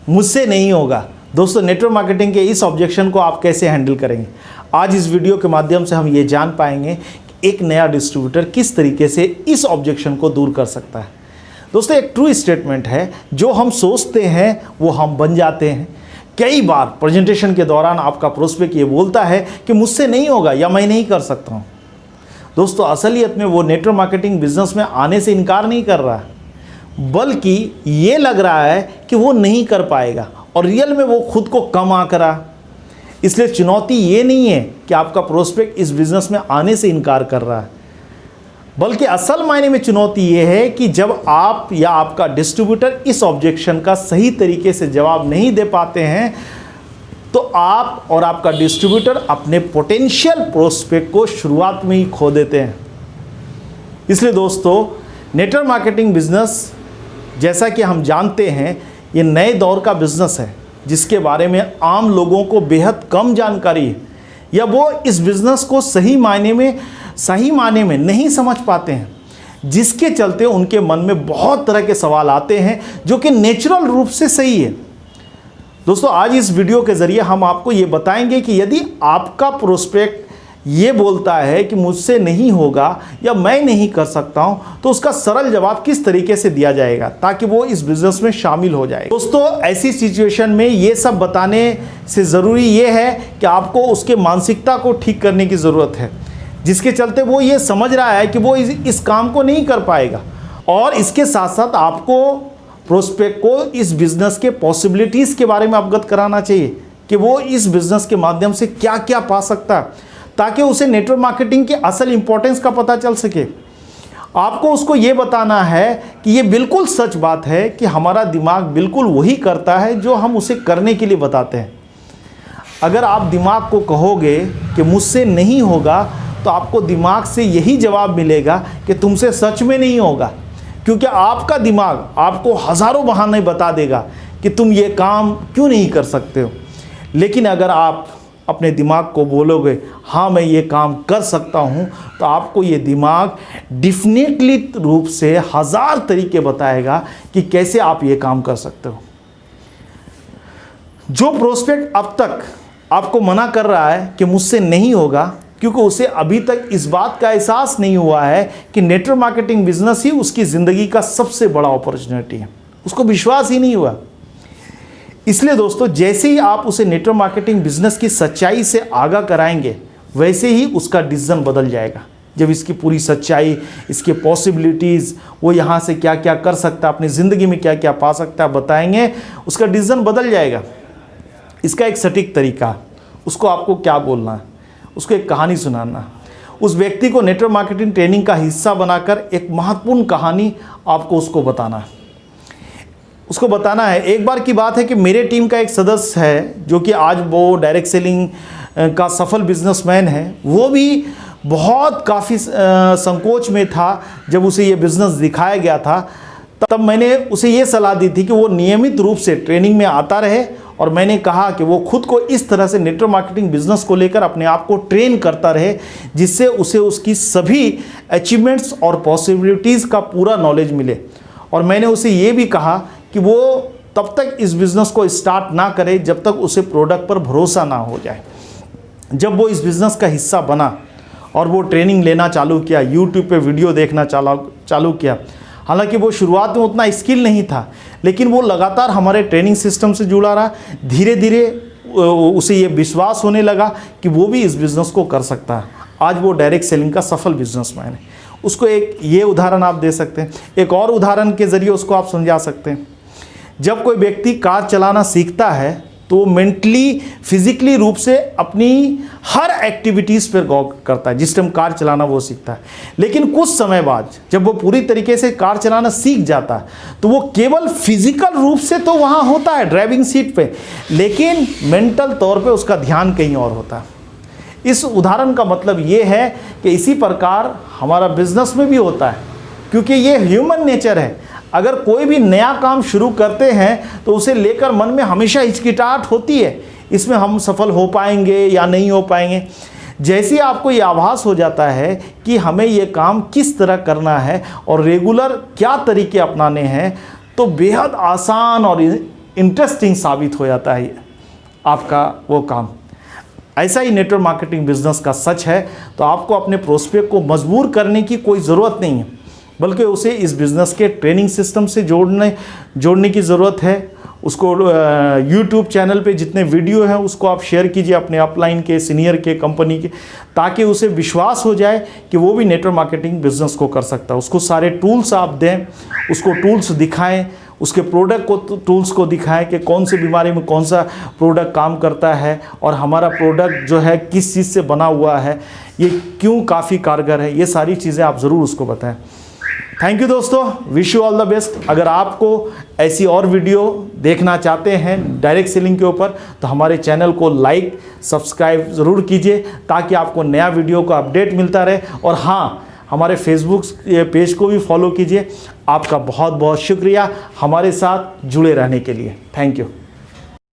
मुझसे नहीं होगा। दोस्तों, नेटवर्क मार्केटिंग के इस ऑब्जेक्शन को आप कैसे हैंडल करेंगे? आज इस वीडियो के माध्यम से हम ये जान पाएंगे कि एक नया डिस्ट्रीब्यूटर किस तरीके से इस ऑब्जेक्शन को दूर कर सकता है। दोस्तों, एक ट्रू स्टेटमेंट है, जो हम सोचते हैं वो हम बन जाते हैं। कई बार प्रेजेंटेशन के दौरान आपका प्रोस्पेक्ट ये बोलता है कि मुझसे नहीं होगा या मैं नहीं कर सकता हूँ। दोस्तों, असलियत में वो नेटवर्क मार्केटिंग बिजनेस में आने से इनकार नहीं कर रहा है, बल्कि ये लग रहा है कि वो नहीं कर पाएगा और रियल में वो खुद को कम आंक रहा। इसलिए चुनौती ये नहीं है कि आपका प्रोस्पेक्ट इस बिजनेस में आने से इनकार कर रहा है, बल्कि असल मायने में चुनौती ये है कि जब आप या आपका डिस्ट्रीब्यूटर इस ऑब्जेक्शन का सही तरीके से जवाब नहीं दे पाते हैं, तो आप और आपका डिस्ट्रीब्यूटर अपने पोटेंशियल प्रोस्पेक्ट को शुरुआत में ही खो देते हैं। इसलिए दोस्तों, नेटवर्क मार्केटिंग बिजनेस, जैसा कि हम जानते हैं, ये नए दौर का बिजनेस है जिसके बारे में आम लोगों को बेहद कम जानकारी है, या वो इस बिजनेस को सही मायने में नहीं समझ पाते हैं, जिसके चलते उनके मन में बहुत तरह के सवाल आते हैं जो कि नेचुरल रूप से सही है। दोस्तों, आज इस वीडियो के ज़रिए हम आपको ये बताएंगे कि यदि आपका प्रोस्पेक्ट ये बोलता है कि मुझसे नहीं होगा या मैं नहीं कर सकता हूं, तो उसका सरल जवाब किस तरीके से दिया जाएगा ताकि वो इस बिजनेस में शामिल हो जाए। दोस्तों, ऐसी सिचुएशन में ये सब बताने से ज़रूरी ये है कि आपको उसके मानसिकता को ठीक करने की ज़रूरत है, जिसके चलते वो ये समझ रहा है कि वो इस काम को नहीं कर पाएगा। और इसके साथ साथ आपको प्रोस्पेक्ट को इस बिज़नेस के पॉसिबिलिटीज़ के बारे में अवगत कराना चाहिए कि वो इस बिज़नेस के माध्यम से क्या क्या पा सकता है, ताकि उसे नेटवर्क मार्केटिंग के असल इंपॉर्टेंस का पता चल सके। आपको उसको ये बताना है कि ये बिल्कुल सच बात है कि हमारा दिमाग बिल्कुल वही करता है जो हम उसे करने के लिए बताते हैं। अगर आप दिमाग को कहोगे कि मुझसे नहीं होगा, तो आपको दिमाग से यही जवाब मिलेगा कि तुमसे सच में नहीं होगा, क्योंकि आपका दिमाग आपको हज़ारों बहाने बता देगा कि तुम ये काम क्यों नहीं कर सकते हो। लेकिन अगर आप अपने दिमाग को बोलोगे हाँ मैं ये काम कर सकता हूँ, तो आपको ये दिमाग डेफिनेटली रूप से 1000 तरीके बताएगा कि कैसे आप ये काम कर सकते हो। जो प्रोस्पेक्ट अब तक आपको मना कर रहा है कि मुझसे नहीं होगा, क्योंकि उसे अभी तक इस बात का एहसास नहीं हुआ है कि नेटवर्क मार्केटिंग बिजनेस ही उसकी ज़िंदगी का सबसे बड़ा अपॉर्चुनिटी है, उसको विश्वास ही नहीं हुआ। इसलिए दोस्तों, जैसे ही आप उसे नेटवर्क मार्केटिंग बिजनेस की सच्चाई से आगाह कराएंगे, वैसे ही उसका डिसीजन बदल जाएगा। जब इसकी पूरी सच्चाई, इसके पॉसिबिलिटीज़, वो यहाँ से क्या क्या कर सकता है, अपनी ज़िंदगी में क्या क्या पा सकता है, बताएंगे, उसका डिसीजन बदल जाएगा। इसका एक सटीक तरीका, उसको आपको क्या बोलना है, उसको एक कहानी सुनाना। उस व्यक्ति को नेटवर्क मार्केटिंग ट्रेनिंग का हिस्सा बनाकर एक महत्वपूर्ण कहानी आपको उसको बताना है। उसको बताना है, एक बार की बात है कि मेरे टीम का एक सदस्य है जो कि आज वो डायरेक्ट सेलिंग का सफल बिजनेसमैन है। वो भी बहुत काफ़ी संकोच में था जब उसे ये बिज़नेस दिखाया गया था। तब मैंने उसे ये सलाह दी थी कि वो नियमित रूप से ट्रेनिंग में आता रहे, और मैंने कहा कि वो खुद को इस तरह से नेटवर्क मार्केटिंग बिजनेस को लेकर अपने आप को ट्रेन करता रहे, जिससे उसे उसकी सभी अचीवमेंट्स और पॉसिबिलिटीज़ का पूरा नॉलेज मिले। और मैंने उसे ये भी कहा कि वो तब तक इस बिज़नेस को स्टार्ट ना करे जब तक उसे प्रोडक्ट पर भरोसा ना हो जाए। जब वो इस बिज़नेस का हिस्सा बना और वो ट्रेनिंग लेना चालू किया, यूट्यूब पे वीडियो देखना चालू किया, हालांकि वो शुरुआत में उतना स्किल नहीं था, लेकिन वो लगातार हमारे ट्रेनिंग सिस्टम से जुड़ा रहा। धीरे धीरे उसे ये विश्वास होने लगा कि वो भी इस बिज़नेस को कर सकता है। आज वो डायरेक्ट सेलिंग का सफल बिजनेसमैन है। उसको एक ये उदाहरण आप दे सकते हैं। एक और उदाहरण के ज़रिए उसको आप समझा सकते हैं। जब कोई व्यक्ति कार चलाना सीखता है, तो मेंटली, फिजिकली रूप से अपनी हर एक्टिविटीज़ पर गौर करता है जिस टाइम कार चलाना वो सीखता है। लेकिन कुछ समय बाद जब वो पूरी तरीके से कार चलाना सीख जाता है, तो वो केवल फिजिकल रूप से तो वहाँ होता है ड्राइविंग सीट पे, लेकिन मेंटल तौर पे उसका ध्यान कहीं और होता है। इस उदाहरण का मतलब ये है कि इसी प्रकार हमारा बिजनेस में भी होता है, क्योंकि ये ह्यूमन नेचर है। अगर कोई भी नया काम शुरू करते हैं तो उसे लेकर मन में हमेशा हिचकिचाहट होती है, इसमें हम सफल हो पाएंगे या नहीं हो पाएंगे। जैसे ही आपको ये आभास हो जाता है कि हमें ये काम किस तरह करना है और रेगुलर क्या तरीके अपनाने हैं, तो बेहद आसान और इंटरेस्टिंग साबित हो जाता है आपका वो काम। ऐसा ही नेटवर्क मार्केटिंग बिजनेस का सच है। तो आपको अपने प्रोस्पेक्ट को मजबूर करने की कोई ज़रूरत नहीं है, बल्कि उसे इस बिज़नेस के ट्रेनिंग सिस्टम से जोड़ने की ज़रूरत है। उसको यूट्यूब चैनल पे जितने वीडियो हैं उसको आप शेयर कीजिए अपने अपलाइन के, सीनियर के, कंपनी के, ताकि उसे विश्वास हो जाए कि वो भी नेटवर्क मार्केटिंग बिजनेस को कर सकता है। उसको सारे टूल्स आप दें, उसको टूल्स दिखाएं, उसके प्रोडक्ट को टूल्स को दिखाएं कि कौन सी बीमारी में कौन सा प्रोडक्ट काम करता है और हमारा प्रोडक्ट जो है किस चीज़ से बना हुआ है, ये क्यों काफ़ी कारगर है। ये सारी चीज़ें आप ज़रूर उसको बताएं। थैंक यू दोस्तों, wish you all the best. अगर आपको ऐसी और वीडियो देखना चाहते हैं डायरेक्ट सेलिंग के ऊपर, तो हमारे चैनल को लाइक सब्सक्राइब ज़रूर कीजिए, ताकि आपको नया वीडियो का अपडेट मिलता रहे। और हाँ, हमारे फेसबुक पेज को भी फॉलो कीजिए। आपका बहुत बहुत शुक्रिया हमारे साथ जुड़े रहने के लिए। Thank you.